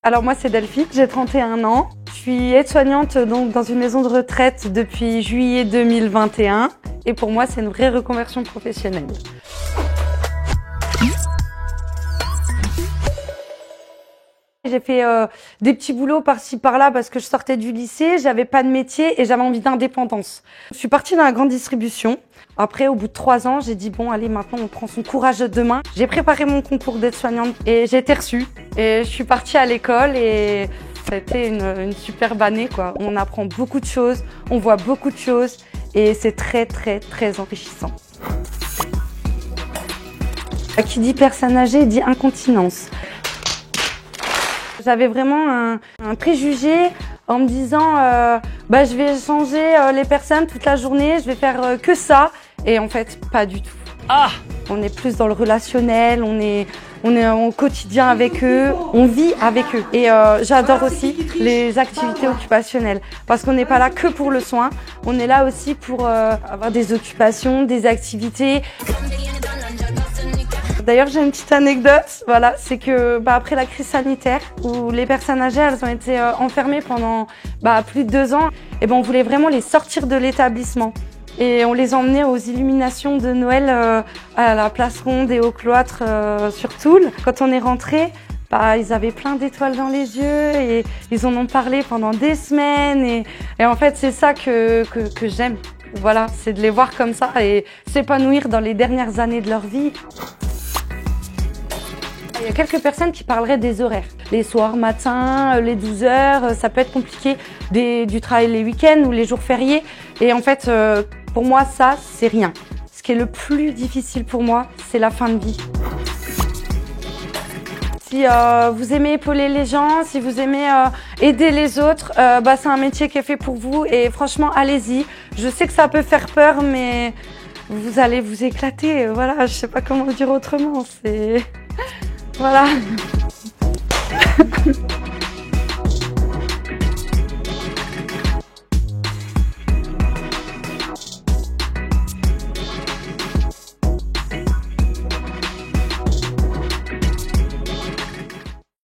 Alors moi c'est Delphine, j'ai 31 ans. Je suis aide-soignante donc dans une maison de retraite depuis juillet 2021 et pour moi c'est une vraie reconversion professionnelle. J'ai fait des petits boulots par-ci par-là parce que je sortais du lycée, j'avais pas de métier et j'avais envie d'indépendance. Je suis partie dans la grande distribution. Après, au bout de 3 ans, j'ai dit bon allez, maintenant on prend son courage de main. J'ai préparé mon concours d'aide-soignante et j'ai été reçue. Et je suis partie à l'école et ça a été une superbe année quoi. On apprend beaucoup de choses, on voit beaucoup de choses et c'est très enrichissant. Qui dit personne âgée dit incontinence. J'avais vraiment un préjugé en me disant je vais changer les personnes toute la journée, je vais faire que ça. Et en fait, pas du tout. Ah! On est plus dans le relationnel, on est au quotidien avec eux, on vit avec eux. Et j'adore aussi les activités occupationnelles parce qu'on n'est pas là que pour le soin, on est là aussi pour avoir des occupations, des activités. D'ailleurs, j'ai une petite anecdote, voilà, c'est que après la crise sanitaire où les personnes âgées, elles ont été enfermées pendant plus de 2 ans, et on voulait vraiment les sortir de l'établissement. Et on les emmenait aux illuminations de Noël à la place Ronde et au cloître sur Toul. Quand on est rentré, ils avaient plein d'étoiles dans les yeux et ils en ont parlé pendant des semaines. Et en fait, c'est ça que j'aime. Voilà, c'est de les voir comme ça et s'épanouir dans les dernières années de leur vie. Il y a quelques personnes qui parleraient des horaires. Les soirs, matins, les 12 heures, ça peut être compliqué. Du travail les week-ends ou les jours fériés. Et en fait, pour moi, ça, c'est rien. Ce qui est le plus difficile pour moi, c'est la fin de vie. Si vous aimez épauler les gens, si vous aimez aider les autres, c'est un métier qui est fait pour vous. Et franchement, allez-y. Je sais que ça peut faire peur, mais vous allez vous éclater. Voilà, je sais pas comment dire autrement. Voilà.